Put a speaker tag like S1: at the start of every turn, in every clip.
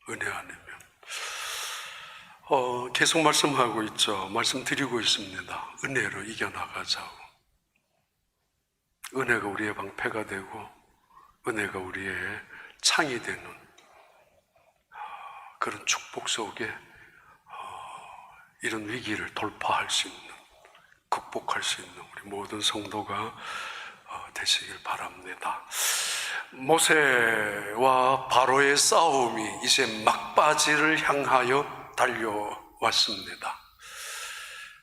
S1: 은혜 아니면. 계속 말씀하고 있죠. 말씀드리고 있습니다. 은혜로 이겨나가자고. 은혜가 우리의 방패가 되고 은혜가 우리의 창이 되는 그런 축복 속에 이런 위기를 돌파할 수 있는, 극복할 수 있는 우리 모든 성도가 되시길 바랍니다. 모세와 바로의 싸움이 이제 막바지를 향하여 달려왔습니다.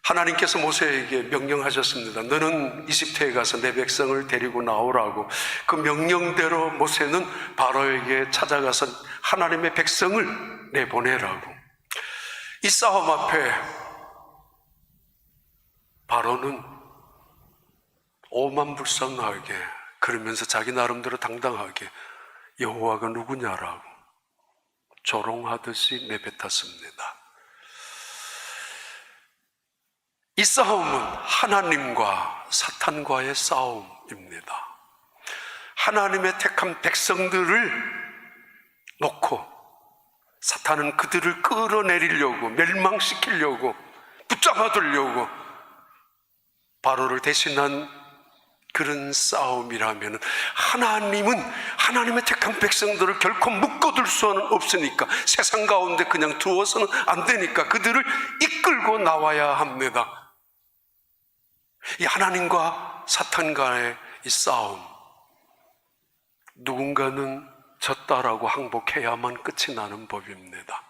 S1: 하나님께서 모세에게 명령하셨습니다. 너는 이집트에 가서 내 백성을 데리고 나오라고. 그 명령대로 모세는 바로에게 찾아가서 하나님의 백성을 내보내라고. 이 싸움 앞에 바로는 오만불상하게, 그러면서 자기 나름대로 당당하게 여호와가 누구냐라고 조롱하듯이 내뱉었습니다. 이 싸움은 하나님과 사탄과의 싸움입니다. 하나님의 택한 백성들을 놓고 사탄은 그들을 끌어내리려고, 멸망시키려고, 붙잡아두려고 바로를 대신한 그런 싸움이라면, 하나님은 하나님의 택한 백성들을 결코 묶어둘 수는 없으니까, 세상 가운데 그냥 두어서는 안 되니까 그들을 이끌고 나와야 합니다. 이 하나님과 사탄과의 이 싸움, 누군가는 졌다라고 항복해야만 끝이 나는 법입니다.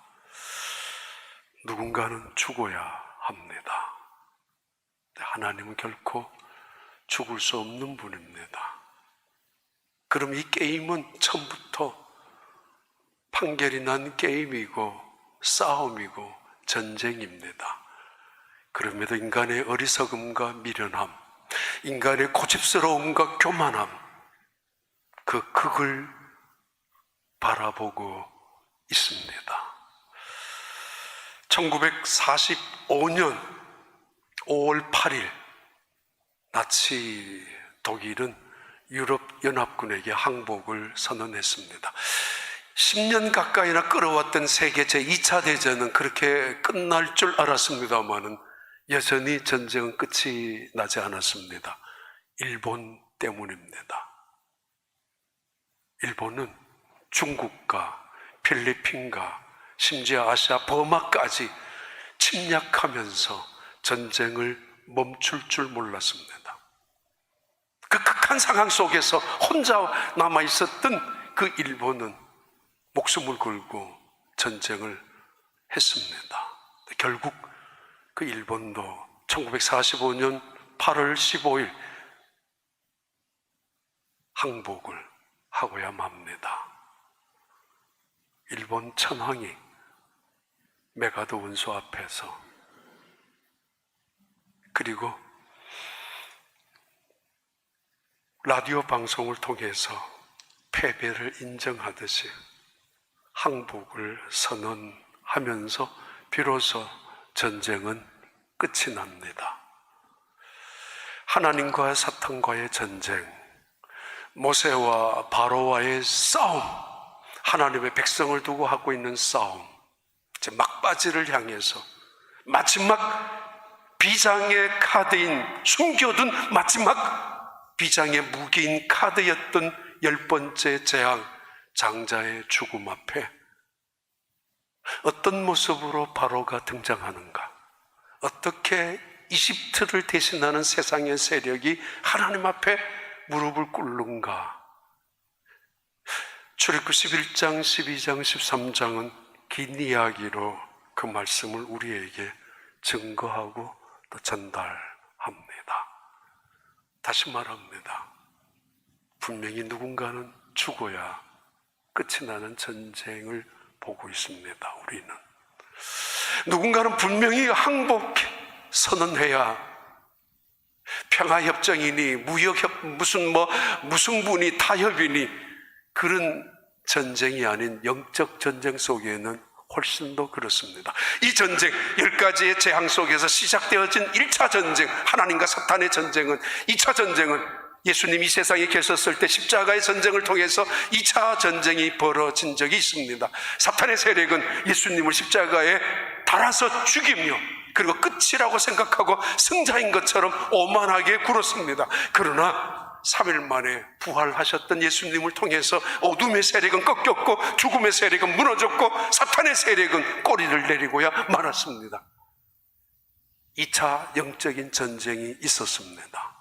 S1: 누군가는 죽어야 합니다. 하나님은 결코 죽을 수 없는 분입니다. 그럼 이 게임은 처음부터 판결이 난 게임이고 싸움이고 전쟁입니다. 그럼에도 인간의 어리석음과 미련함, 인간의 고집스러움과 교만함, 그 극을 바라보고 있습니다. 1945년 5월 8일 나치 독일은 유럽 연합군에게 항복을 선언했습니다. 10년 가까이나 끌어왔던 세계 제2차 대전은 그렇게 끝날 줄 알았습니다마는 여전히 전쟁은 끝이 나지 않았습니다. 일본 때문입니다. 일본은 중국과 필리핀과 심지어 아시아 버마까지 침략하면서 전쟁을 멈출 줄 몰랐습니다. 그 극한 상황 속에서 혼자 남아있었던 그 일본은 목숨을 걸고 전쟁을 했습니다. 결국 그 일본도 1945년 8월 15일 항복을 하고야만 합니다. 일본 천황이 메가도 원수 앞에서, 그리고 라디오 방송을 통해서 패배를 인정하듯이 항복을 선언하면서 비로소 전쟁은 끝이 납니다. 하나님과 사탄과의 전쟁, 모세와 바로와의 싸움, 하나님의 백성을 두고 하고 있는 싸움, 이제 막바지를 향해서 마지막 비장의 카드인, 숨겨둔 마지막 비장의 무기인 카드였던 10번째 재앙, 장자의 죽음 앞에 어떤 모습으로 바로가 등장하는가, 어떻게 이집트를 대신하는 세상의 세력이 하나님 앞에 무릎을 꿇는가. 출애굽 11장, 12장, 13장은 긴 이야기로 그 말씀을 우리에게 증거하고 또 전달합니다. 다시 말합니다. 분명히 누군가는 죽어야 끝이 나는 전쟁을 보고 있습니다. 우리는 누군가는 분명히 항복 선언해야 평화협정이니 무슨 타협이니 그런 전쟁이 아닌 영적 전쟁 속에는 훨씬 더 그렇습니다. 이 전쟁, 10가지의 재앙 속에서 시작되어진 1차 전쟁, 하나님과 사탄의 전쟁은, 2차 전쟁은 예수님이 이 세상에 계셨을 때 십자가의 전쟁을 통해서 2차 전쟁이 벌어진 적이 있습니다. 사탄의 세력은 예수님을 십자가에 달아서 죽이며 그리고 끝이라고 생각하고 승자인 것처럼 오만하게 굴었습니다. 그러나 3일 만에 부활하셨던 예수님을 통해서 어둠의 세력은 꺾였고 죽음의 세력은 무너졌고 사탄의 세력은 꼬리를 내리고야 말았습니다. 2차 영적인 전쟁이 있었습니다.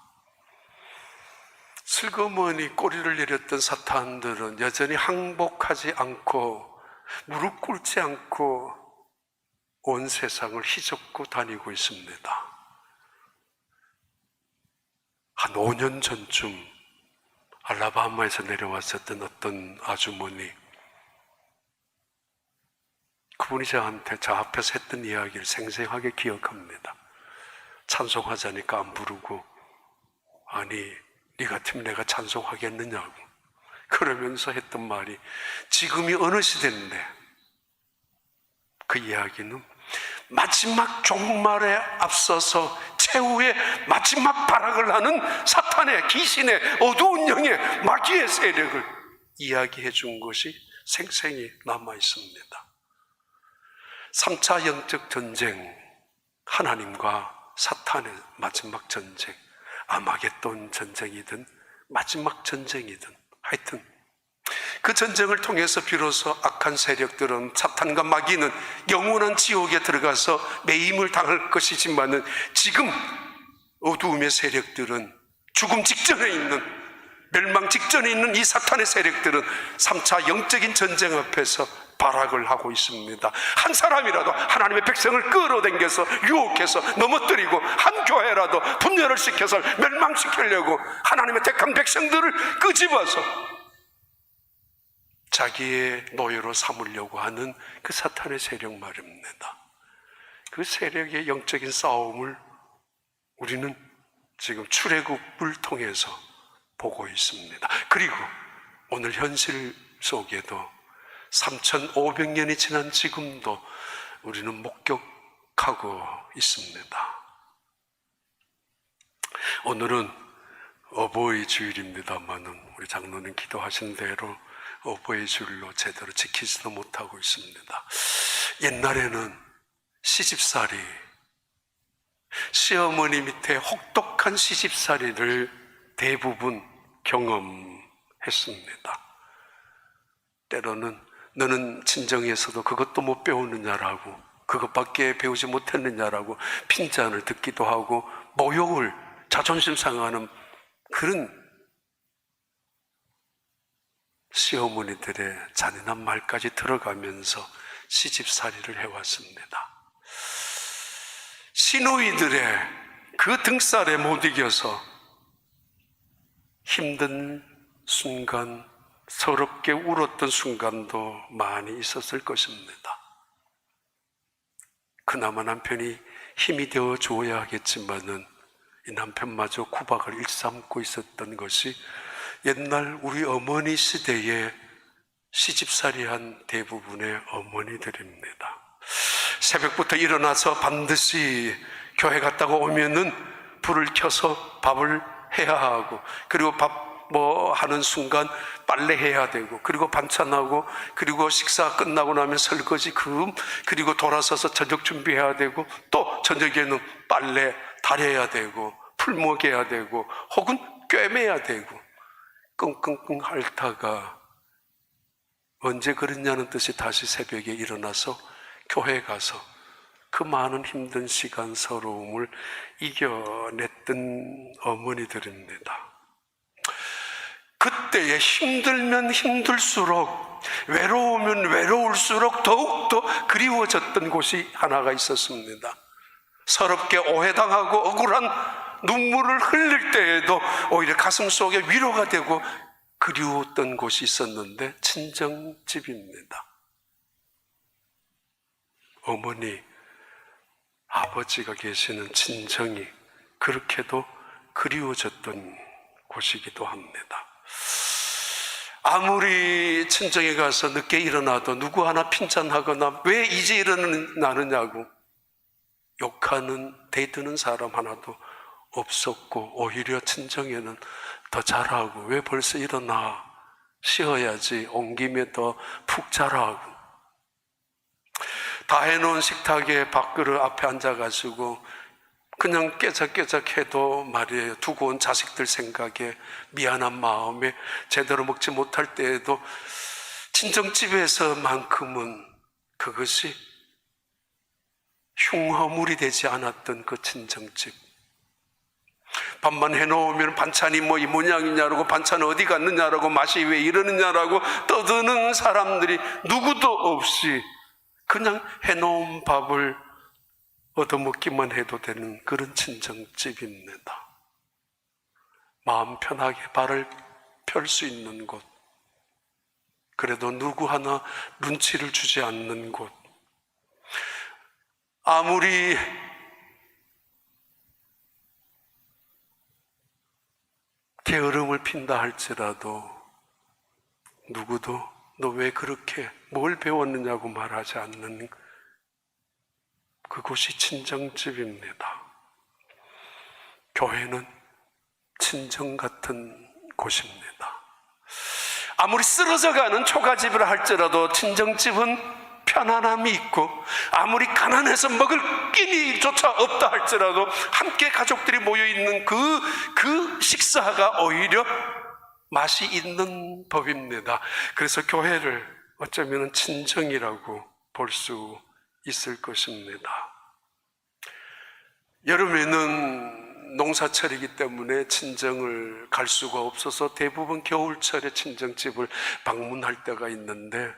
S1: 슬그머니 꼬리를 내렸던 사탄들은 여전히 항복하지 않고 무릎 꿇지 않고 온 세상을 휘젓고 다니고 있습니다. 한 5년 전쯤 알라바마에서 내려왔었던 어떤 아주머니, 그분이 저한테 저 앞에서 했던 이야기를 생생하게 기억합니다. 찬송하자니까 안 부르고, 아니 네 같으면 내가 찬송하겠느냐고 그러면서 했던 말이, 지금이 어느 시대인데, 그 이야기는 마지막 종말에 앞서서 최후의 마지막 발악을 하는 사탄의, 귀신의, 어두운 영의, 마귀의 세력을 이야기해 준 것이 생생히 남아 있습니다. 3차 영적 전쟁, 하나님과 사탄의 마지막 전쟁, 아마겟돈 전쟁이든 마지막 전쟁이든 하여튼 그 전쟁을 통해서 비로소 악한 세력들은, 사탄과 마귀는 영원한 지옥에 들어가서 매임을 당할 것이지만은, 지금 어두움의 세력들은, 죽음 직전에 있는, 멸망 직전에 있는 이 사탄의 세력들은 3차 영적인 전쟁 앞에서 발악을 하고 있습니다. 한 사람이라도 하나님의 백성을 끌어당겨서 유혹해서 넘어뜨리고, 한 교회라도 분열을 시켜서 멸망시키려고 하나님의 택한 백성들을 끄집어서 자기의 노예로 삼으려고 하는 그 사탄의 세력 말입니다. 그 세력의 영적인 싸움을 우리는 지금 출애굽을 통해서 보고 있습니다. 그리고 오늘 현실 속에도 3,500년이 지난 지금도 우리는 목격하고 있습니다. 오늘은 어버이 주일입니다만은 우리 장로님 기도하신 대로 어버이 주일로 제대로 지키지도 못하고 있습니다. 옛날에는 시집살이, 시어머니 밑에 혹독한 시집살이를 대부분 경험했습니다. 때로는 너는 친정에서도 그것도 못 배우느냐라고, 그것밖에 배우지 못했느냐라고 핀잔을 듣기도 하고, 모욕을, 자존심 상하는 그런 시어머니들의 잔인한 말까지 들어가면서 시집살이를 해왔습니다. 시누이들의 그 등살에 못 이겨서 힘든 순간, 서럽게 울었던 순간도 많이 있었을 것입니다. 그나마 남편이 힘이 되어 줘야 하겠지만은 이 남편마저 구박을 일삼고 있었던 것이 옛날 우리 어머니 시대에 시집살이한 대부분의 어머니들입니다. 새벽부터 일어나서 반드시 교회 갔다가 오면은 불을 켜서 밥을 해야 하고, 그리고 밥 하는 순간 빨래해야 되고, 그리고 반찬하고, 그리고 식사 끝나고 나면 설거지, 그리고 돌아서서 저녁 준비해야 되고, 또 저녁에는 빨래 달여야 되고, 풀 먹여야 되고, 혹은 꿰매야 되고, 끙끙끙 앓다가 언제 그랬냐는 듯이 다시 새벽에 일어나서 교회 가서 그 많은 힘든 시간, 서러움을 이겨냈던 어머니들입니다. 그때에 힘들면 힘들수록, 외로우면 외로울수록 더욱더 그리워졌던 곳이 하나가 있었습니다. 서럽게 오해당하고 억울한 눈물을 흘릴 때에도 오히려 가슴 속에 위로가 되고 그리웠던 곳이 있었는데, 친정집입니다. 어머니, 아버지가 계시는 친정이 그렇게도 그리워졌던 곳이기도 합니다. 아무리 친정에 가서 늦게 일어나도 누구 하나 핀잔하거나 왜 이제 일어나느냐고 욕하는, 대드는 사람 하나도 없었고, 오히려 친정에는 더 자라고, 왜 벌써 일어나? 쉬어야지. 온 김에 더 푹 자라고. 다 해놓은 식탁에 밥그릇 앞에 앉아가지고 그냥 깨작깨작 해도 말이에요, 두고 온 자식들 생각에 미안한 마음에 제대로 먹지 못할 때에도 친정집에서만큼은 그것이 흉허물이 되지 않았던 그 친정집. 밥만 해놓으면 반찬이 뭐 이 모양이냐라고, 반찬 어디 갔느냐라고, 맛이 왜 이러느냐라고 떠드는 사람들이 누구도 없이 그냥 해놓은 밥을 얻어먹기만 해도 되는 그런 친정집입니다. 마음 편하게 발을 펼 수 있는 곳, 그래도 누구 하나 눈치를 주지 않는 곳, 아무리 게으름을 핀다 할지라도 누구도 너 왜 그렇게 뭘 배웠느냐고 말하지 않는 그곳이 친정집입니다. 교회는 친정 같은 곳입니다. 아무리 쓰러져가는 초가집이라 할지라도 친정집은 편안함이 있고, 아무리 가난해서 먹을 끼니조차 없다 할지라도 함께 가족들이 모여있는 그 식사가 오히려 맛이 있는 법입니다. 그래서 교회를 어쩌면 친정이라고 볼 수 있을 것입니다. 여름에는 농사철이기 때문에 친정을 갈 수가 없어서 대부분 겨울철에 친정집을 방문할 때가 있는데,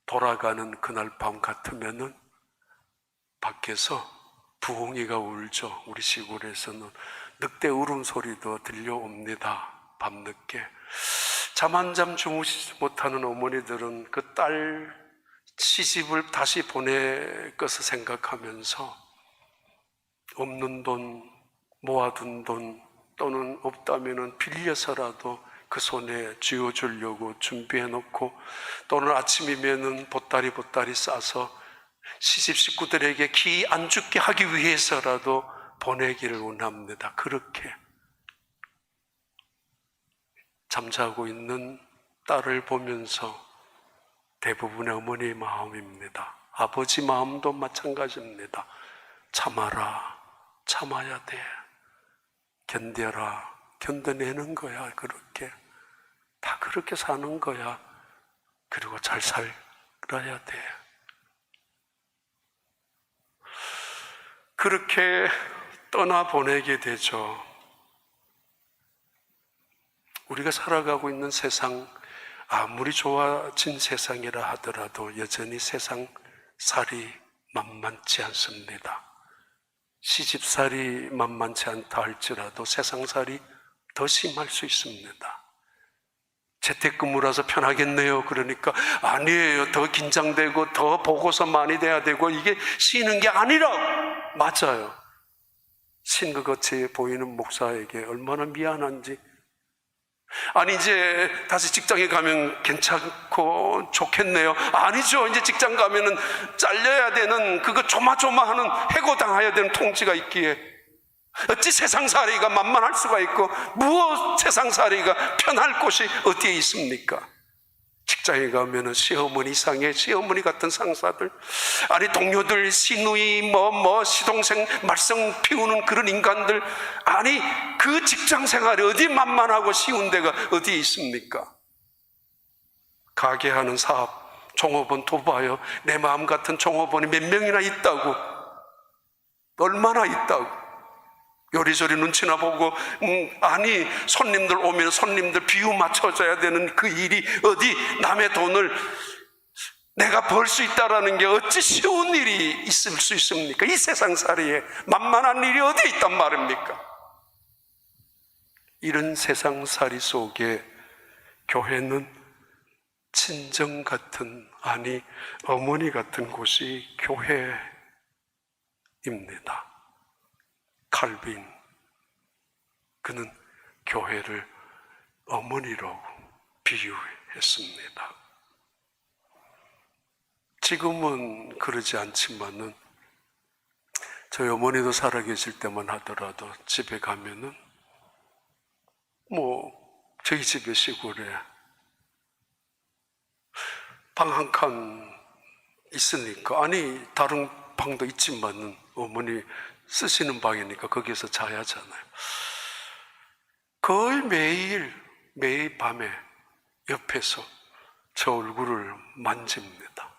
S1: 돌아가는 그날 밤 같으면은 밖에서 부엉이가 울죠. 우리 시골에서는 늑대 울음소리도 들려옵니다. 밤늦게 잠 한 잠 주무시지 못하는 어머니들은 그 딸 시집을 다시 보낼 것을 생각하면서 없는 돈, 모아둔 돈, 또는 없다면 빌려서라도 그 손에 쥐어주려고 준비해놓고, 또는 아침이면 보따리 싸서 시집 식구들에게 기 안 죽게 하기 위해서라도 보내기를 원합니다. 그렇게 잠자고 있는 딸을 보면서 대부분의 어머니의 마음입니다. 아버지 마음도 마찬가지입니다. 참아라, 참아야 돼. 견뎌라, 견뎌내는 거야. 그렇게 다 그렇게 사는 거야. 그리고 잘 살아야 돼. 그렇게 떠나보내게 되죠. 우리가 살아가고 있는 세상, 아무리 좋아진 세상이라 하더라도 여전히 세상 살이 만만치 않습니다. 시집살이 만만치 않다 할지라도 세상살이 더 심할 수 있습니다. 재택근무라서 편하겠네요. 그러니까 아니에요. 더 긴장되고 더 보고서 많이 돼야 되고, 이게 쉬는 게 아니라, 맞아요. 쉰 것 같이 보이는 목사에게 얼마나 미안한지. 아니, 이제 다시 직장에 가면 괜찮고 좋겠네요. 아니죠. 이제 직장 가면은 잘려야 되는, 그거 조마조마하는, 해고당해야 되는 통지가 있기에 어찌 세상살이가 만만할 수가 있고, 무엇 세상살이가 편할 곳이 어디에 있습니까? 직장에 가면은 시어머니 이상의 시어머니 같은 상사들, 아니 동료들, 시누이, 시동생 말썽 피우는 그런 인간들, 아니 그 직장 생활이 어디 만만하고 쉬운 데가 어디에 있습니까? 가게하는 사업, 종업원 둬봐요. 내 마음 같은 종업원이 몇 명이나 있다고, 얼마나 있다고. 요리조리 눈치나 보고, 아니 손님들 오면 손님들 비유 맞춰줘야 되는 그 일이 어디 남의 돈을 내가 벌 수 있다라는 게 어찌 쉬운 일이 있을 수 있습니까? 이 세상살이에 만만한 일이 어디 있단 말입니까? 이런 세상살이 속에 교회는 친정 같은, 아니 어머니 같은 곳이 교회입니다. 칼빈, 그는 교회를 어머니로 비유했습니다. 지금은 그러지 않지만은 저희 어머니도 살아계실 때만 하더라도 집에 가면은 저희 집의 시골에 방 한 칸 있으니까, 아니 다른 방도 있지만은 어머니 쓰시는 방이니까 거기서 자야 하잖아요. 거의 매일 밤에 옆에서 저 얼굴을 만집니다.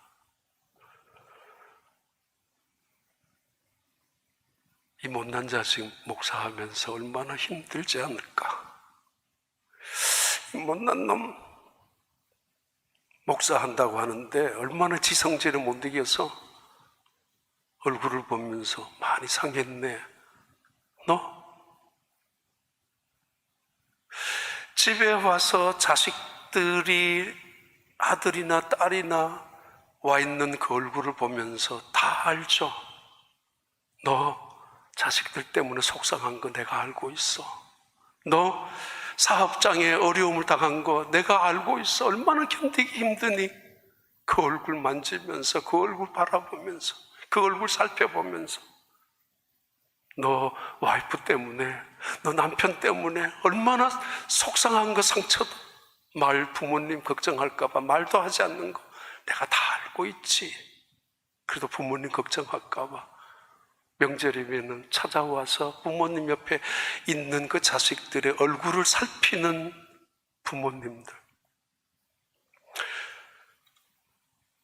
S1: 이 못난 자식 목사하면서 얼마나 힘들지 않을까. 이 못난 놈 목사한다고 하는데 얼마나 지성질을 못 이겨서 얼굴을 보면서 많이 상했네. 너 집에 와서 자식들이 아들이나 딸이나 와 있는 그 얼굴을 보면서 다 알죠. 너 자식들 때문에 속상한 거 내가 알고 있어. 너 사업장에 어려움을 당한 거 내가 알고 있어. 얼마나 견디기 힘드니. 그 얼굴 만지면서, 그 얼굴 바라보면서, 그 얼굴 살펴보면서, 너 와이프 때문에, 너 남편 때문에 얼마나 속상한 거, 상처도 말 부모님 걱정할까 봐 말도 하지 않는 거 내가 다 알고 있지. 그래도 부모님 걱정할까 봐 명절이면 찾아와서 부모님 옆에 있는 그 자식들의 얼굴을 살피는 부모님들.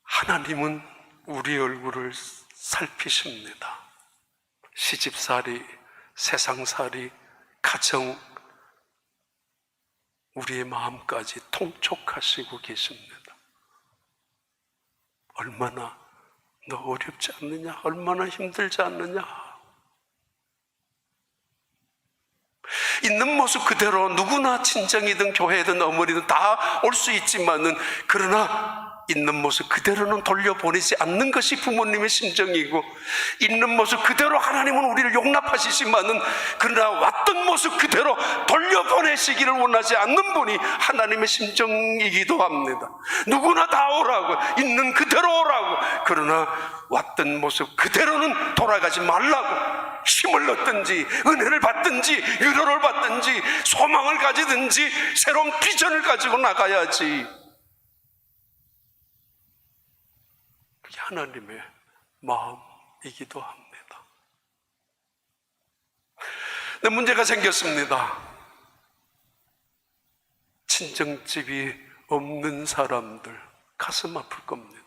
S1: 하나님은 우리 얼굴을 살피십니다. 시집살이, 세상살이, 가정, 우리의 마음까지 통촉하시고 계십니다. 얼마나 너 어렵지 않느냐? 얼마나 힘들지 않느냐? 있는 모습 그대로 누구나 친정이든 교회든 어머니든 다 올 수 있지만은, 그러나 있는 모습 그대로는 돌려보내지 않는 것이 부모님의 심정이고, 있는 모습 그대로 하나님은 우리를 용납하시지만은 그러나 왔던 모습 그대로 돌려보내시기를 원하지 않는 분이 하나님의 심정이기도 합니다. 누구나 다 오라고, 있는 그대로 오라고, 그러나 왔던 모습 그대로는 돌아가지 말라고, 힘을 얻든지 은혜를 받든지 위로를 받든지 소망을 가지든지 새로운 비전을 가지고 나가야지. 그게 하나님의 마음이기도 합니다. 근데 문제가 생겼습니다. 친정집이 없는 사람들 가슴 아플 겁니다.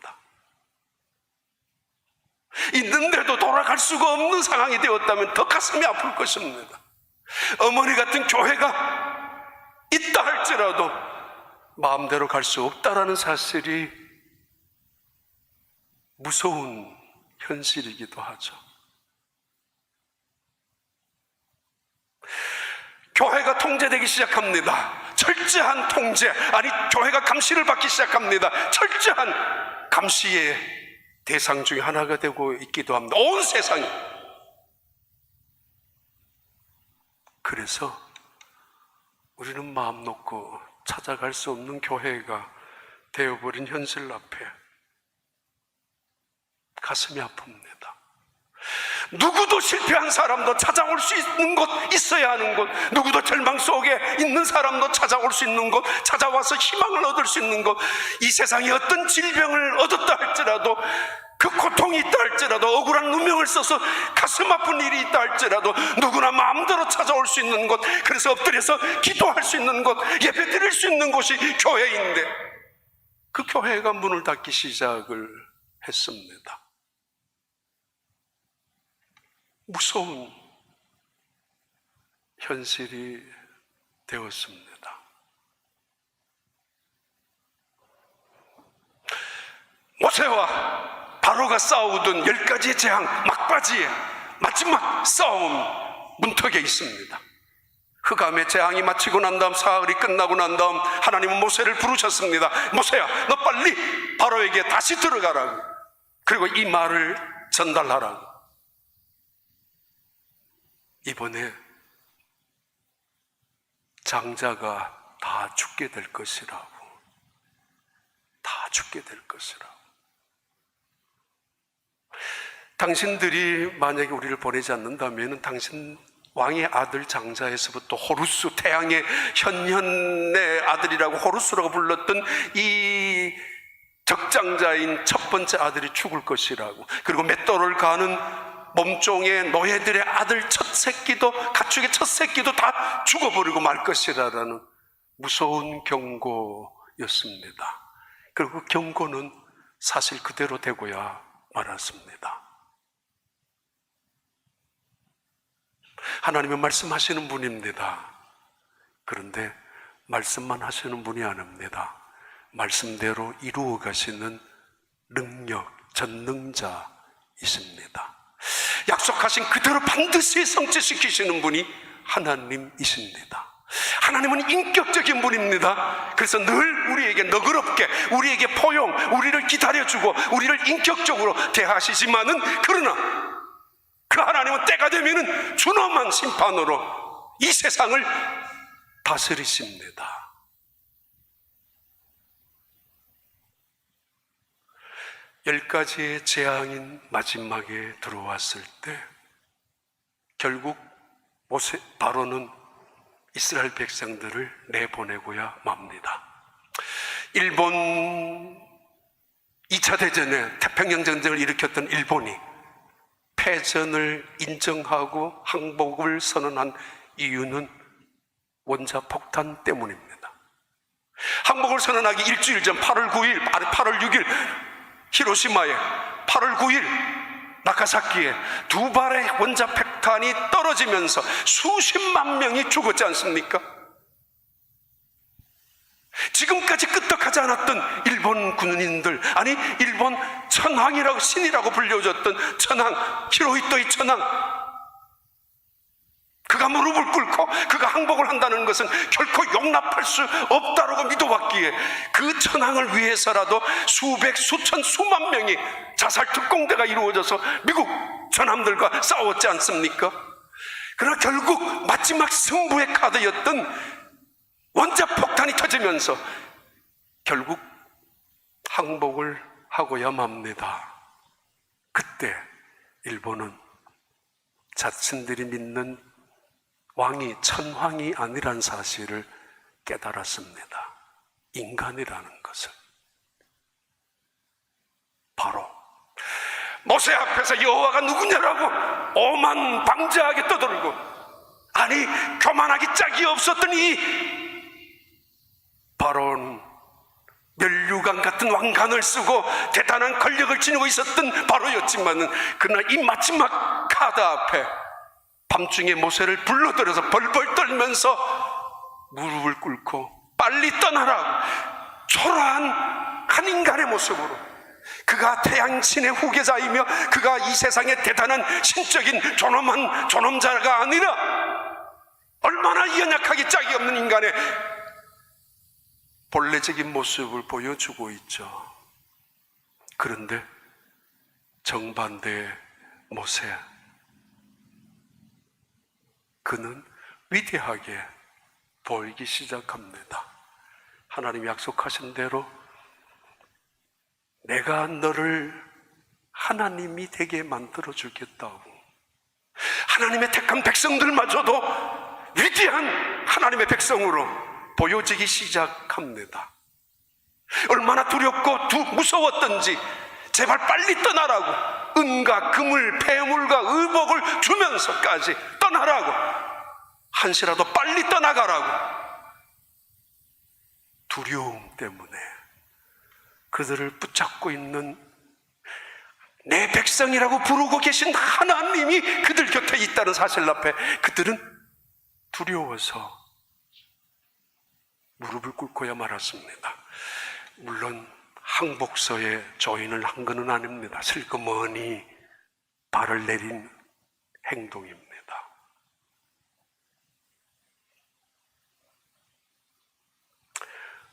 S1: 있는데도 돌아갈 수가 없는 상황이 되었다면 더 가슴이 아플 것입니다. 어머니 같은 교회가 있다 할지라도 마음대로 갈 수 없다라는 사실이 무서운 현실이기도 하죠. 교회가 통제되기 시작합니다. 철저한 통제, 아니 교회가 감시를 받기 시작합니다. 철저한 감시의 대상 중에 하나가 되고 있기도 합니다. 온 세상이. 그래서 우리는 마음 놓고 찾아갈 수 없는 교회가 되어버린 현실 앞에 가슴이 아픕니다. 누구도 실패한 사람도 찾아올 수 있는 곳, 있어야 하는 곳, 누구도 절망 속에 있는 사람도 찾아올 수 있는 곳, 찾아와서 희망을 얻을 수 있는 곳, 이 세상에 어떤 질병을 얻었다 할지라도, 그 고통이 있다 할지라도, 억울한 누명을 써서 가슴 아픈 일이 있다 할지라도 누구나 마음대로 찾아올 수 있는 곳, 그래서 엎드려서 기도할 수 있는 곳, 예배 드릴 수 있는 곳이 교회인데, 그 교회가 문을 닫기 시작을 했습니다. 무서운 현실이 되었습니다. 모세와 바로가 싸우던 10가지의 재앙 막바지에 마지막 싸움 문턱에 있습니다. 흑암의 재앙이 마치고 난 다음, 사흘이 끝나고 난 다음 하나님은 모세를 부르셨습니다. 모세야, 너 빨리 바로에게 다시 들어가라고, 그리고 이 말을 전달하라고. 이번에 장자가 다 죽게 될 것이라고, 다 죽게 될 것이라고. 당신들이 만약에 우리를 보내지 않는다면 당신 왕의 아들 장자에서부터 호루스, 태양의 현현의 아들이라고 호루스라고 불렀던 이 적장자인 첫 번째 아들이 죽을 것이라고, 그리고 맷돌을 가는 몸종의 노예들의 아들 첫 새끼도, 가축의 첫 새끼도 다 죽어버리고 말 것이라는 무서운 경고였습니다. 그리고 그 경고는 사실 그대로 되고야 말았습니다. 하나님은 말씀하시는 분입니다. 그런데 말씀만 하시는 분이 아닙니다. 말씀대로 이루어 가시는 능력, 전능자이십니다. 약속하신 그대로 반드시 성취시키시는 분이 하나님이십니다. 하나님은 인격적인 분입니다. 그래서 늘 우리에게 너그럽게, 우리에게 포용, 우리를 기다려주고 우리를 인격적으로 대하시지만은, 그러나 그 하나님은 때가 되면은 준엄한 심판으로 이 세상을 다스리십니다. 열 가지의 재앙인 마지막에 들어왔을 때 결국 바로는 이스라엘 백성들을 내보내고야 맙니다. 일본 2차 대전에 태평양 전쟁을 일으켰던 일본이 패전을 인정하고 항복을 선언한 이유는 원자폭탄 때문입니다. 항복을 선언하기 일주일 전 8월 6일 히로시마에, 8월 9일 나가사키에 두 발의 원자폭탄이 떨어지면서 수십만 명이 죽었지 않습니까? 지금까지 끄떡하지 않았던 일본 군인들, 아니 일본 천황이라고, 신이라고 불려졌던 천황, 히로히토의 천황, 그가 무릎을 꿇고 그가 항복을 한다는 것은 결코 용납할 수 없다라고 믿어왔기에 그 천황을 위해서라도 수백, 수천, 수만 명이 자살 특공대가 이루어져서 미국 전함들과 싸웠지 않습니까? 그러나 결국 마지막 승부의 카드였던 원자폭탄이 터지면서 결국 항복을 하고야 맙니다. 그때 일본은 자신들이 믿는 왕이 천황이 아니란 사실을 깨달았습니다. 인간이라는 것을. 바로 모세 앞에서 여호와가 누구냐라고 오만방자하게 떠들고, 아니 교만하기 짝이 없었던 이 바로는 면류관 같은 왕관을 쓰고 대단한 권력을 지니고 있었던 바로였지만은, 그러나 이 마지막 카드 앞에 밤중에 모세를 불러들여서 벌벌 떨면서 무릎을 꿇고 빨리 떠나라고, 초라한 한 인간의 모습으로, 그가 태양신의 후계자이며 그가 이 세상의 대단한 신적인 존엄한 존엄자가 아니라 얼마나 연약하기 짝이 없는 인간의 본래적인 모습을 보여주고 있죠. 그런데 정반대의 모세, 그는 위대하게 보이기 시작합니다. 하나님이 약속하신 대로 내가 너를 하나님이 되게 만들어 주겠다고, 하나님의 택한 백성들마저도 위대한 하나님의 백성으로 보여지기 시작합니다. 얼마나 두렵고 무서웠던지 제발 빨리 떠나라고, 은과 금을, 폐물과 의복을 주면서까지 떠나라고, 한시라도 빨리 떠나가라고, 두려움 때문에 그들을 붙잡고 있는 내 백성이라고 부르고 계신 하나님이 그들 곁에 있다는 사실 앞에 그들은 두려워서 무릎을 꿇고야 말았습니다. 물론 항복서에 조인을 한 것은 아닙니다. 슬그머니 발을 내린 행동입니다.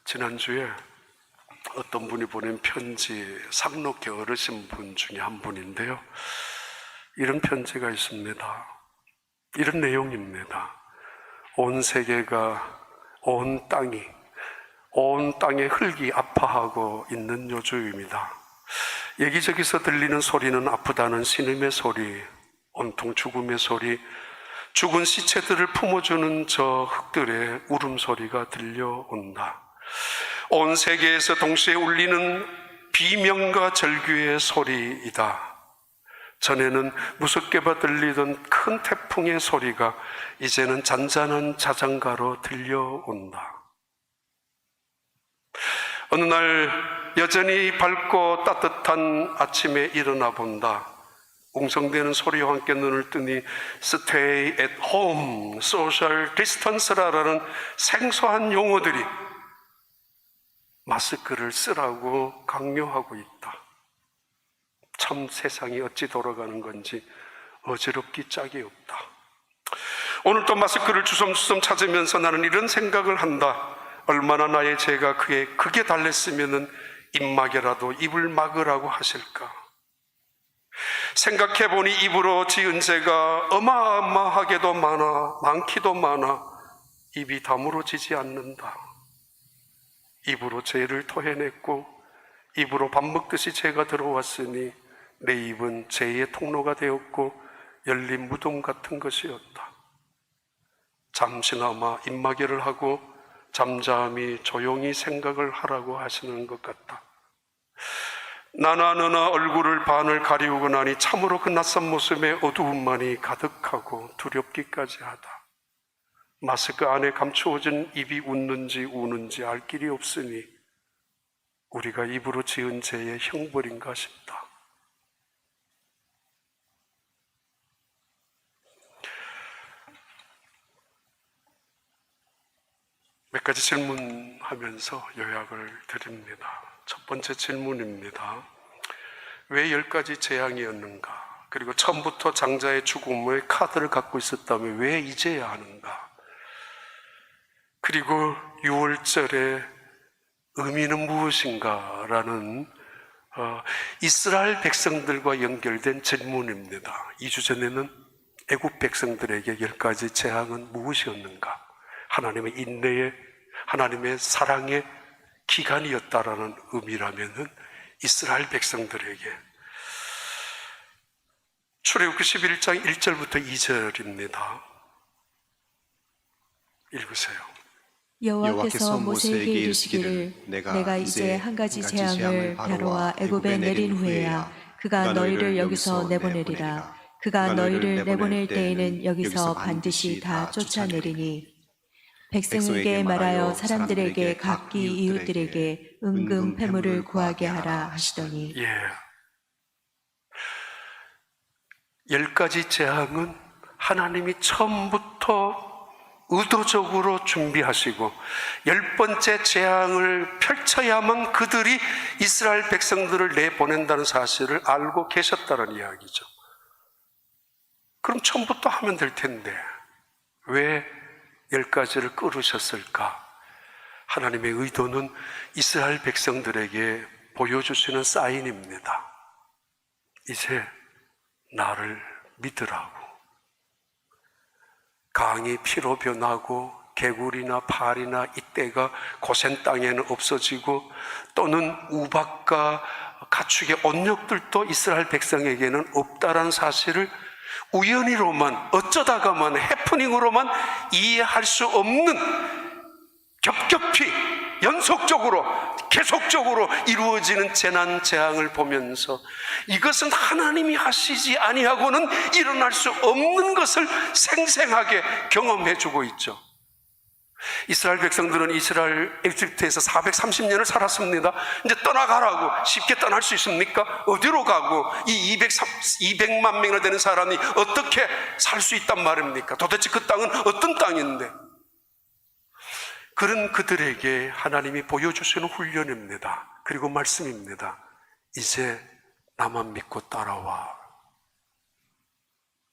S1: 지난주에 어떤 분이 보낸 편지, 상록회 어르신 분 중에 한 분인데요, 이런 편지가 있습니다. 이런 내용입니다. 온 세계가, 온 땅의 흙이 아파하고 있는 요즘입니다. 여기저기서 들리는 소리는 아프다는 신음의 소리, 온통 죽음의 소리, 죽은 시체들을 품어주는 저 흙들의 울음소리가 들려온다. 온 세계에서 동시에 울리는 비명과 절규의 소리이다. 전에는 무섭게만 들리던 큰 태풍의 소리가 이제는 잔잔한 자장가로 들려온다. 어느 날 여전히 밝고 따뜻한 아침에 일어나 본다. 웅성대는 소리와 함께 눈을 뜨니 Stay at home, social distance라는 생소한 용어들이 마스크를 쓰라고 강요하고 있다. 참 세상이 어찌 돌아가는 건지 어지럽기 짝이 없다. 오늘 또 마스크를 주섬주섬 찾으면서 나는 이런 생각을 한다. 얼마나 나의 죄가 극에 달랬으면 입막이라도 입을 막으라고 하실까. 생각해보니 입으로 지은 죄가 어마어마하게도 많기도 많아 입이 다물어지지 않는다. 입으로 죄를 토해냈고 입으로 밥 먹듯이 죄가 들어왔으니 내 입은 죄의 통로가 되었고 열린 무덤 같은 것이었다. 잠시나마 입마개를 하고 잠잠히 조용히 생각을 하라고 하시는 것 같다. 나나 너나 얼굴을 반을 가리우고 나니 참으로 그 낯선 모습에 어두움만이 가득하고 두렵기까지 하다. 마스크 안에 감추어진 입이 웃는지 우는지 알 길이 없으니 우리가 입으로 지은 죄의 형벌인가 싶다. 몇 가지 질문하면서 요약을 드립니다. 첫 번째 질문입니다. 왜 10가지 재앙이었는가? 그리고 처음부터 장자의 죽음의 카드를 갖고 있었다면 왜 이제야 하는가? 그리고 6월절의 의미는 무엇인가? 라는 이스라엘 백성들과 연결된 질문입니다. 2주 전에는 애국 백성들에게 10가지 재앙은 무엇이었는가? 하나님의 인내의, 하나님의 사랑의 기간이었다라는 의미라면은 이스라엘 백성들에게 출애굽기 11장 1절부터 2절입니다. 읽으세요.
S2: 여호와께서 모세에게 이르시기를 내가 이제 한 가지 재앙을 바로와 애굽에 내린 후에야 그가 너희를 여기서 내보내리라. 그가 너희를 내보낼 때에는 여기서 반드시 다 쫓아내리니 백성에게 말하여 사람들에게 각기 이웃들에게 은금 패물을 구하게 하라 하시더니
S1: 10가지 재앙은 하나님이 처음부터 의도적으로 준비하시고 10번째 재앙을 펼쳐야만 그들이 이스라엘 백성들을 내보낸다는 사실을 알고 계셨다는 이야기죠. 그럼 처음부터 하면 될 텐데 왜 10가지를 끌으셨을까? 하나님의 의도는 이스라엘 백성들에게 보여주시는 사인입니다. 이제 나를 믿으라고. 강이 피로 변하고 개구리나 파리나 이떼가 고센 땅에는 없어지고 또는 우박과 가축의 온역들도 이스라엘 백성에게는 없다라는 사실을 우연히로만 어쩌다가만 해프닝으로만 이해할 수 없는 겹겹이 연속적으로 계속적으로 이루어지는 재난 재앙을 보면서 이것은 하나님이 하시지 아니하고는 일어날 수 없는 것을 생생하게 경험해주고 있죠. 이스라엘 백성들은 에집트에서 430년을 살았습니다. 이제 떠나가라고. 쉽게 떠날 수 있습니까? 어디로 가고 이 200만 명이나 되는 사람이 어떻게 살 수 있단 말입니까? 도대체 그 땅은 어떤 땅인데? 그런 그들에게 하나님이 보여주시는 훈련입니다. 그리고 말씀입니다. 이제 나만 믿고 따라와.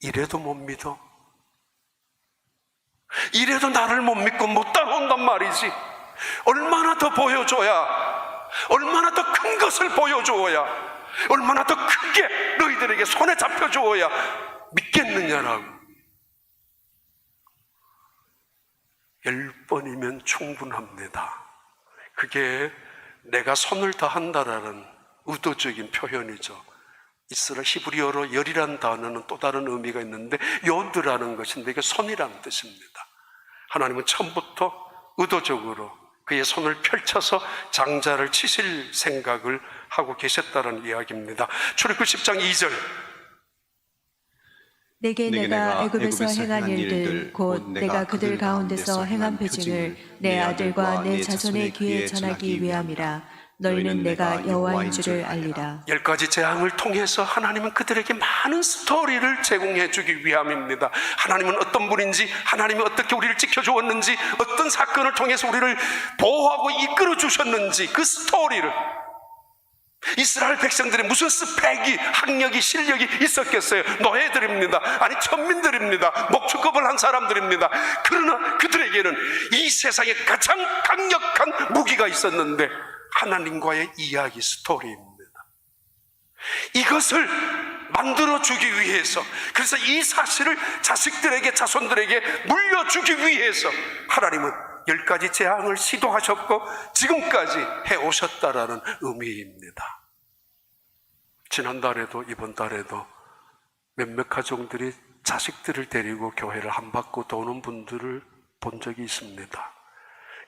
S1: 이래도 못 믿어? 이래도 나를 못 믿고 못 따라온단 말이지. 얼마나 더 보여줘야, 얼마나 더 큰 것을 보여줘야, 얼마나 더 크게 너희들에게 손에 잡혀줘야 믿겠느냐라고. 10번이면 충분합니다. 그게 내가 손을 다한다라는 의도적인 표현이죠. 이스라엘 히브리어로 열이라는 단어는 또 다른 의미가 있는데 요드라는 것인데 이게 손이라는 뜻입니다. 하나님은 처음부터 의도적으로 그의 손을 펼쳐서 장자를 치실 생각을 하고 계셨다는 이야기입니다. 출애굽기 10장 2절
S2: 내게 내가 애굽에서 행한 일들 곧 내가 그들 가운데서 행한 표징을 내 아들과 내 자손의 귀에 전하기 위함이라. 너희는 내가 여호와인 줄을 알리라.
S1: 10가지 재앙을 통해서 하나님은 그들에게 많은 스토리를 제공해 주기 위함입니다. 하나님은 어떤 분인지, 하나님이 어떻게 우리를 지켜주었는지, 어떤 사건을 통해서 우리를 보호하고 이끌어 주셨는지 그 스토리를, 이스라엘 백성들의 무슨 스펙이, 학력이, 실력이 있었겠어요? 노예들입니다. 아니 천민들입니다. 목축업을 한 사람들입니다. 그러나 그들에게는 이 세상에 가장 강력한 무기가 있었는데 하나님과의 이야기 스토리입니다. 이것을 만들어주기 위해서, 그래서 이 사실을 자식들에게, 자손들에게 물려주기 위해서 하나님은 10가지 재앙을 시도하셨고 지금까지 해오셨다라는 의미입니다. 지난달에도 이번 달에도 몇몇 가정들이 자식들을 데리고 교회를 한 바퀴 도는 분들을 본 적이 있습니다.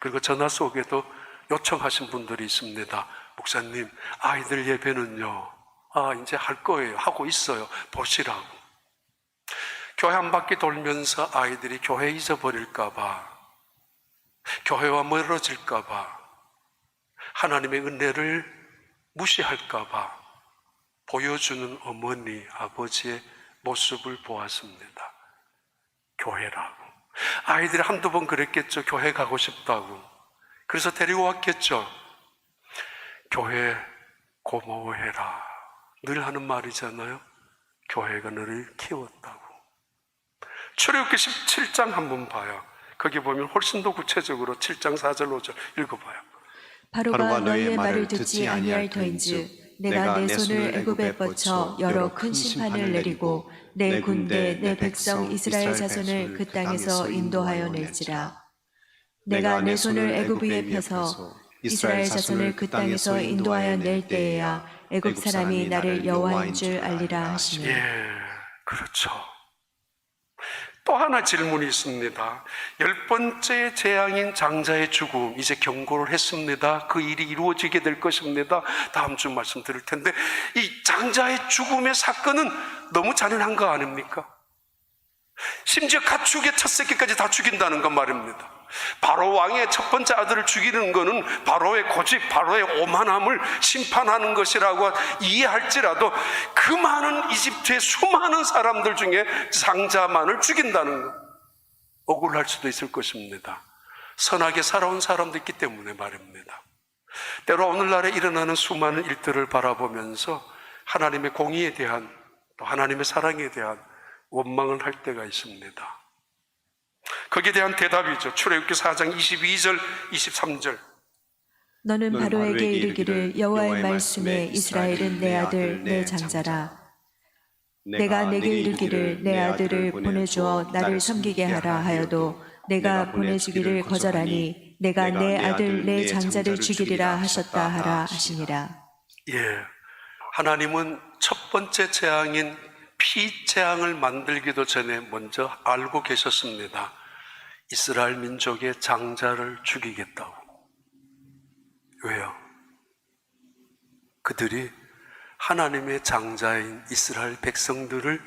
S1: 그리고 전화 속에도 요청하신 분들이 있습니다. 목사님, 아이들 예배는요, 이제 할 거예요. 하고 있어요. 보시라고. 교회 한 바퀴 돌면서 아이들이 교회 잊어버릴까봐, 교회와 멀어질까봐, 하나님의 은혜를 무시할까봐 보여주는 어머니, 아버지의 모습을 보았습니다. 교회라고. 아이들이 한두 번 그랬겠죠. 교회 가고 싶다고. 그래서 데리고 왔겠죠. 교회 고마워해라. 늘 하는 말이잖아요. 교회가 너를 키웠다고. 출애굽기 17장 한번 봐요. 거기 보면 훨씬 더 구체적으로 7장 4절 5절 읽어봐요.
S2: 바로가 너희의 말을 듣지 아니할 터인즉 내가 내 손을 애굽에 뻗쳐 여러 큰 심판을 내리고 내 군대 내 백성 이스라엘 자손을 그 땅에서 인도하여 낼지라. 내가 내 손을 애굽 위에 펴서 이스라엘 자손을 그 땅에서 인도하여 낼 때에야 애굽 사람이 나를 여호와인 줄 알리라 하시니.
S1: 그렇죠. 또 하나 질문이 있습니다. 10번째 재앙인 장자의 죽음, 이제 경고를 했습니다. 그 일이 이루어지게 될 것입니다. 다음 주 말씀드릴 텐데, 이 장자의 죽음의 사건은 너무 잔인한 거 아닙니까? 심지어 가축의 첫 새끼까지 다 죽인다는 것 말입니다. 바로 왕의 첫 번째 아들을 죽이는 것은 바로의 고집, 바로의 오만함을 심판하는 것이라고 이해할지라도 그 많은 이집트의 수많은 사람들 중에 장자만을 죽인다는 것, 억울할 수도 있을 것입니다. 선하게 살아온 사람도 있기 때문에 말입니다. 때로 오늘날에 일어나는 수많은 일들을 바라보면서 하나님의 공의에 대한, 또 하나님의 사랑에 대한 원망을 할 때가 있습니다. 거기에 대한 대답이죠. 출애굽기 4장 22절 23절.
S2: 너는 바로에게 이르기를 여호와의 말씀에 이스라엘은 내 아들 내 장자라. 내가 내게 이르기를 내 아들을 보내주어 나를 섬기게 하라 하여도 내가 보내주기를 거절하니 내가 내 아들 내 장자를 죽이리라 하셨다 하라 하시니라.
S1: 하나님은 첫 번째 재앙인 피 재앙을 만들기도 전에 먼저 알고 계셨습니다. 이스라엘 민족의 장자를 죽이겠다고. 왜요? 그들이 하나님의 장자인 이스라엘 백성들을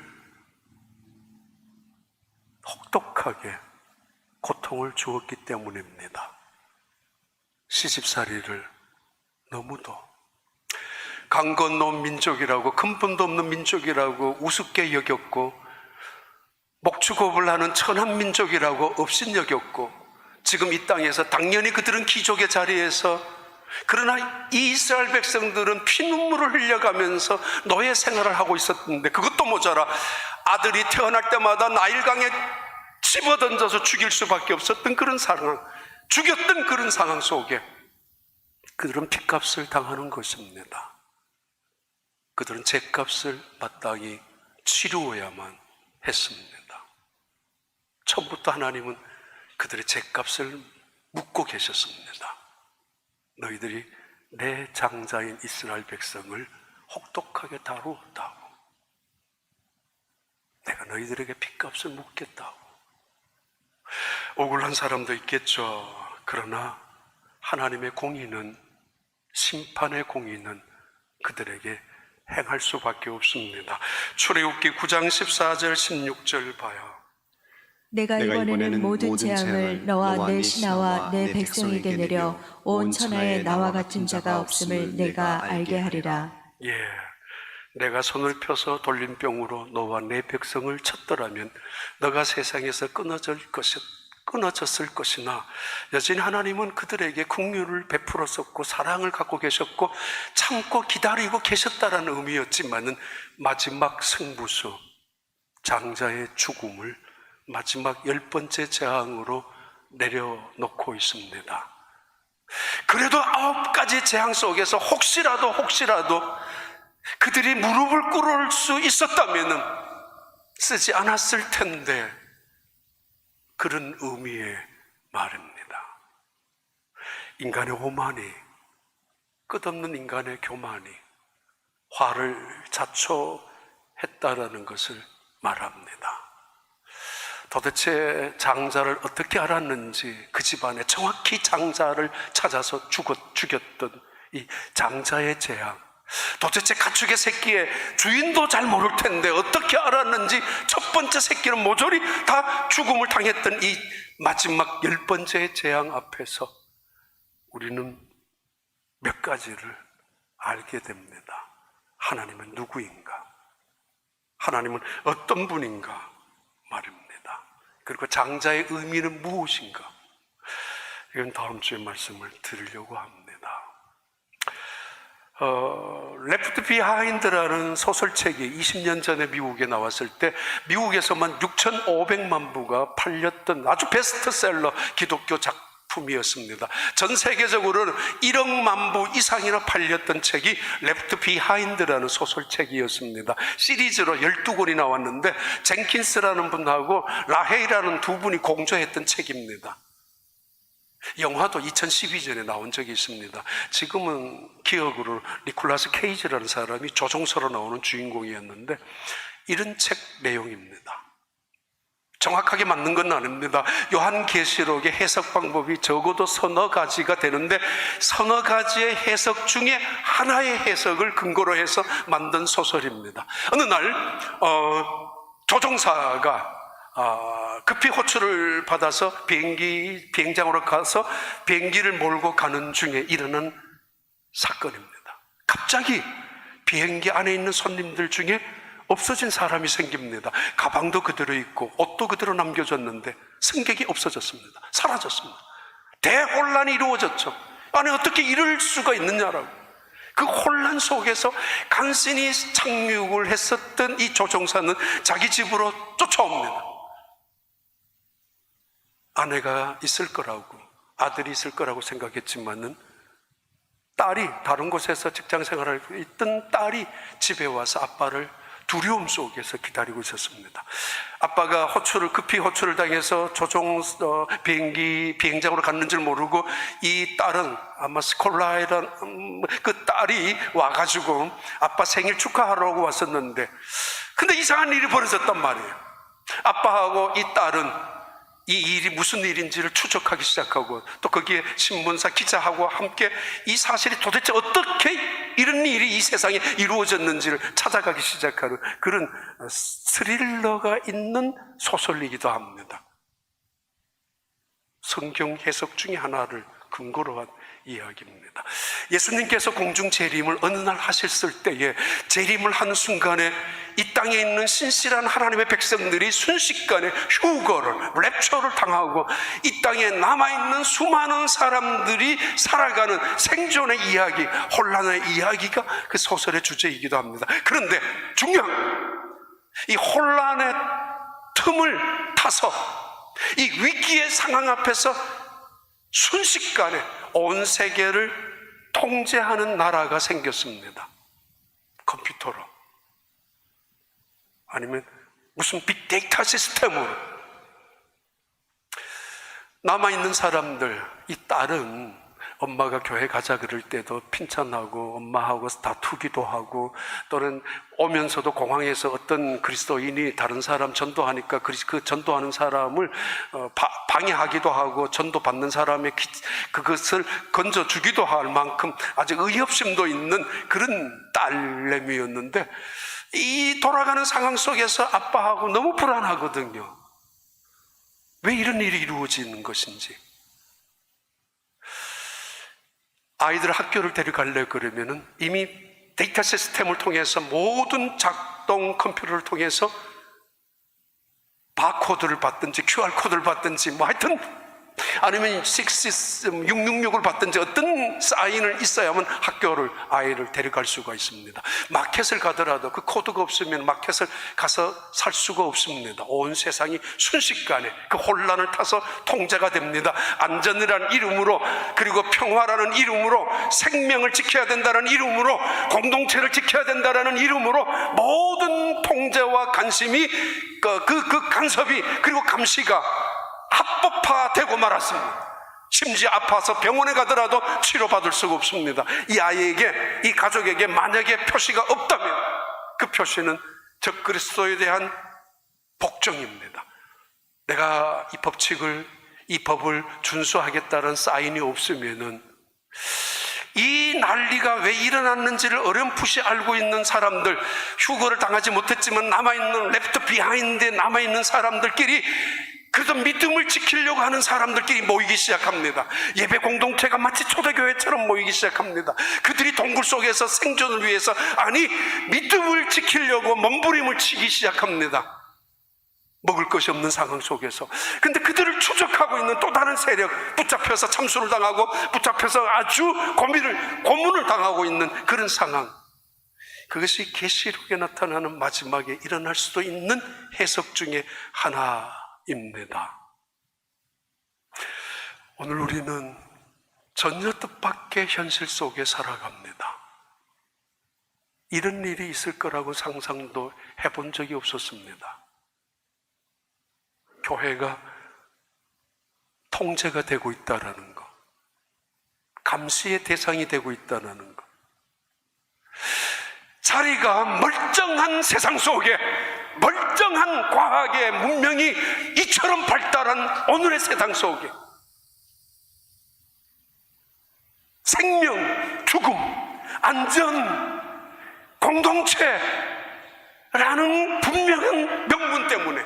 S1: 혹독하게 고통을 주었기 때문입니다. 시집살이를 너무도 강 건너온 민족이라고, 근본도 없는 민족이라고 우습게 여겼고, 목축업을 하는 천한 민족이라고 업신여겼고, 지금 이 땅에서 당연히 그들은 귀족의 자리에서, 그러나 이 이스라엘 백성들은 피눈물을 흘려가면서 노예 생활을 하고 있었는데, 그것도 모자라 아들이 태어날 때마다 나일강에 집어던져서 죽일 수밖에 없었던 그런 상황, 죽였던 그런 상황 속에 그들은 핏값을 당하는 것입니다. 그들은 죗값을 마땅히 치루어야만 했습니다. 처음부터 하나님은 그들의 죗값을 묻고 계셨습니다. 너희들이 내 장자인 이스라엘 백성을 혹독하게 다루었다고. 너희들에게 핏값을 묻겠다고. 억울한 사람도 있겠죠. 그러나 하나님의 공의는, 심판의 공의는 그들에게 행할 수밖에 없습니다. 출애굽기 9장 14절 16절 봐요.
S2: 내가 이번에는 모든 재앙을 너와 내 신하와 내 백성에게 내려 온 천하에 나와 같은 자가 없음을 내가 알게 하리라.
S1: 예, 내가 손을 펴서 돌림병으로 너와 내 백성을 쳤더라면 너가 세상에서 끊어졌을 것이나 여전히 하나님은 그들에게 긍휼을 베풀었었고 사랑을 갖고 계셨고 참고 기다리고 계셨다라는 의미였지만은 마지막 승부수, 장자의 죽음을 마지막 10번째 재앙으로 내려놓고 있습니다. 그래도 9가지 재앙 속에서 혹시라도 그들이 무릎을 꿇을 수 있었다면 쓰지 않았을 텐데, 그런 의미의 말입니다. 인간의 오만이, 끝없는 인간의 교만이 화를 자초했다라는 것을 말합니다. 도대체 장자를 어떻게 알았는지, 그 집안에 정확히 장자를 찾아서 죽였던 이 장자의 재앙, 도대체 가축의 새끼의 주인도 잘 모를 텐데 어떻게 알았는지 첫 번째 새끼는 모조리 다 죽음을 당했던 이 마지막 10번째 재앙 앞에서 우리는 몇 가지를 알게 됩니다. 하나님은 누구인가? 하나님은 어떤 분인가 말입니다. 그리고 장자의 의미는 무엇인가? 이건 다음 주에 말씀을 드리려고 합니다. 레프트 비하인드라는 소설책이 20년 전에 미국에 나왔을 때 미국에서만 6,500만 부가 팔렸던 아주 베스트셀러 기독교 작품이었습니다. 전 세계적으로는 1억만 부 이상이나 팔렸던 책이 레프트 비하인드라는 소설책이었습니다. 시리즈로 12권이 나왔는데 젠킨스라는 분하고 라헤이라는 두 분이 공조했던 책입니다. 영화도 2012년에 나온 적이 있습니다. 지금은 기억으로 니콜라스 케이지라는 사람이 조종사로 나오는 주인공이었는데, 이런 책 내용입니다. 정확하게 맞는 건 아닙니다. 요한계시록의 해석 방법이 적어도 서너 가지가 되는데 서너 가지의 해석 중에 하나의 해석을 근거로 해서 만든 소설입니다. 어느 날 조종사가 급히 호출을 받아서 비행장으로 가서 비행기를 몰고 가는 중에 일어난 사건입니다. 갑자기 비행기 안에 있는 손님들 중에 없어진 사람이 생깁니다. 가방도 그대로 있고 옷도 그대로 남겨졌는데 승객이 없어졌습니다. 사라졌습니다. 대혼란이 이루어졌죠. 아니 어떻게 이럴 수가 있느냐라고. 그 혼란 속에서 간신히 착륙을 했었던 이 조종사는 자기 집으로 쫓아옵니다. 아내가 있을 거라고, 아들이 있을 거라고 생각했지만은 딸이, 다른 곳에서 직장 생활을 하고 있던 딸이 집에 와서 아빠를 두려움 속에서 기다리고 있었습니다. 아빠가 급히 호출을 당해서 비행장으로 갔는 줄 모르고 이 딸은 아마 스콜라이라는 그 딸이 와가지고 아빠 생일 축하하려고 왔었는데, 근데 이상한 일이 벌어졌단 말이에요. 아빠하고 이 딸은 이 일이 무슨 일인지를 추적하기 시작하고 또 거기에 신문사 기자하고 함께 이 사실이 도대체 어떻게 이런 일이 이 세상에 이루어졌는지를 찾아가기 시작하는 그런 스릴러가 있는 소설이기도 합니다. 성경 해석 중에 하나를 근거로 한 이야기입니다. 예수님께서 공중 재림을 어느 날 하셨을 때에 재림을 하는 순간에 이 땅에 있는 신실한 하나님의 백성들이 순식간에 휴거를, 랩처를 당하고 이 땅에 남아있는 수많은 사람들이 살아가는 생존의 이야기, 혼란의 이야기가 그 소설의 주제이기도 합니다. 그런데 중요한 이 혼란의 틈을 타서 이 위기의 상황 앞에서 순식간에 온 세계를 통제하는 나라가 생겼습니다. 컴퓨터로, 아니면 무슨 빅데이터 시스템으로. 남아있는 사람들, 이 딸은 엄마가 교회 가자 그럴 때도 핀찬하고 엄마하고 다투기도 하고, 또는 오면서도 공항에서 어떤 그리스도인이 다른 사람 전도하니까 그 전도하는 사람을 방해하기도 하고, 전도받는 사람의 그것을 건져주기도 할 만큼 아주 의협심도 있는 그런 딸내미였는데, 이 돌아가는 상황 속에서 아빠하고 너무 불안하거든요. 왜 이런 일이 이루어지는 것인지. 아이들 학교를 데려가려고 그러면은 이미 데이터 시스템을 통해서 모든 작동 컴퓨터를 통해서 바코드를 받든지 QR코드를 받든지 뭐 하여튼, 아니면 666을 받든지 어떤 사인을 있어야만 학교를 아이를 데려갈 수가 있습니다. 마켓을 가더라도 그 코드가 없으면 마켓을 가서 살 수가 없습니다. 온 세상이 순식간에 그 혼란을 타서 통제가 됩니다. 안전이라는 이름으로, 그리고 평화라는 이름으로, 생명을 지켜야 된다는 이름으로, 공동체를 지켜야 된다는 이름으로 모든 통제와 관심이 그 간섭이, 그리고 감시가 합법화되고 말았습니다. 심지어 아파서 병원에 가더라도 치료받을 수가 없습니다. 이 아이에게, 이 가족에게 만약에 표시가 없다면 그 표시는 적그리스도에 대한 복종입니다. 내가 이 법을 준수하겠다는 사인이 없으면은, 이 난리가 왜 일어났는지를 어렴풋이 알고 있는 사람들, 휴거를 당하지 못했지만 남아있는, 레프트 비하인드에 남아있는 사람들끼리, 그래서 믿음을 지키려고 하는 사람들끼리 모이기 시작합니다. 예배 공동체가 마치 초대교회처럼 모이기 시작합니다. 그들이 동굴 속에서 생존을 위해서, 아니 믿음을 지키려고 몸부림을 치기 시작합니다. 먹을 것이 없는 상황 속에서. 근데 그들을 추적하고 있는 또 다른 세력, 붙잡혀서 참수를 당하고 붙잡혀서 아주 고문을 당하고 있는 그런 상황, 그것이 계시록에 나타나는 마지막에 일어날 수도 있는 해석 중에 하나입니다. 오늘 우리는 전혀 뜻밖의 현실 속에 살아갑니다. 이런 일이 있을 거라고 상상도 해본 적이 없었습니다. 교회가 통제가 되고 있다는 것, 감시의 대상이 되고 있다는 것, 자리가 멀쩡한 세상 속에 멀쩡한 과학의 문명이 이처럼 발달한 오늘의 세상 속에 생명, 죽음, 안전, 공동체라는 분명한 명분 때문에,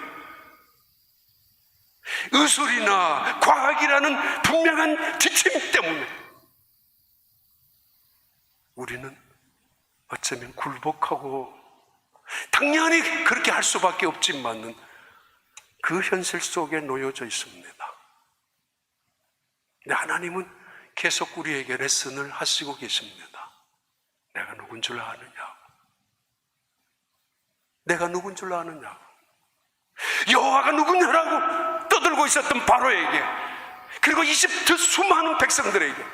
S1: 의술이나 과학이라는 분명한 지침 때문에 우리는 어쩌면 굴복하고, 당연히 그렇게 할 수밖에 없지만은 그 현실 속에 놓여져 있습니다. 근데 하나님은 계속 우리에게 레슨을 하시고 계십니다. 내가 누군 줄 아느냐? 내가 누군 줄 아느냐? 여호와가 누구냐라고 떠들고 있었던 바로에게, 그리고 이집트 수많은 백성들에게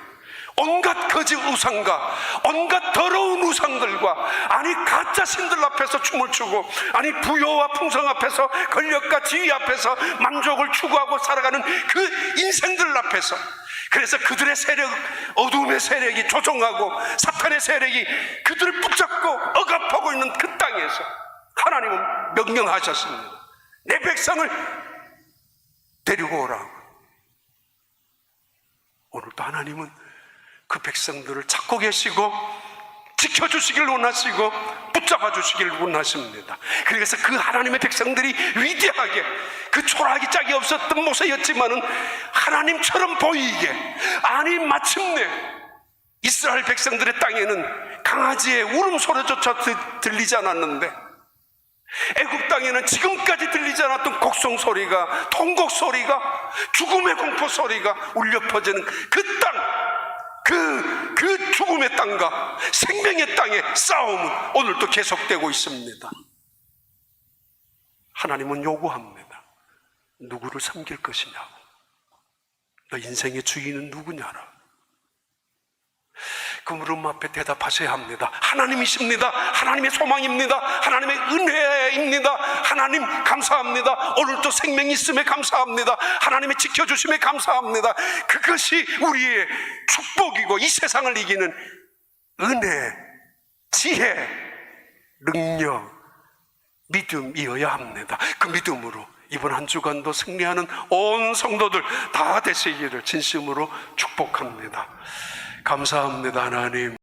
S1: 온갖 거짓 우상과 온갖 더러운 우상들과, 아니 가짜 신들 앞에서 춤을 추고, 아니 부여와 풍성 앞에서, 권력과 지위 앞에서 만족을 추구하고 살아가는 그 인생들 앞에서, 그래서 그들의 세력, 어둠의 세력이 조종하고 사탄의 세력이 그들을 붙잡고 억압하고 있는 그 땅에서 하나님은 명령하셨습니다. 내 백성을 데리고 오라고. 오늘도 하나님은 그 백성들을 찾고 계시고 지켜주시길 원하시고 붙잡아 주시길 원하십니다. 그래서 그 하나님의 백성들이 위대하게, 그 초라하기 짝이 없었던 모세였지만은 하나님처럼 보이게, 아니 마침내 이스라엘 백성들의 땅에는 강아지의 울음소리조차 들리지 않았는데, 애굽 땅에는 지금까지 들리지 않았던 곡성 소리가, 통곡 소리가, 죽음의 공포 소리가 울려 퍼지는 그 땅, 그 죽음의 땅과 생명의 땅의 싸움은 오늘도 계속되고 있습니다. 하나님은 요구합니다. 누구를 섬길 것이냐고. 너 인생의 주인은 누구냐라. 그 물음 앞에 대답하셔야 합니다. 하나님이십니다. 하나님의 소망입니다. 하나님의 은혜입니다. 하나님 감사합니다. 오늘도 생명이 있음에 감사합니다. 하나님의 지켜주심에 감사합니다. 그것이 우리의 축복이고 이 세상을 이기는 은혜, 지혜, 능력, 믿음이어야 합니다. 그 믿음으로 이번 한 주간도 승리하는 온 성도들 다 되시기를 진심으로 축복합니다. 감사합니다, 하나님.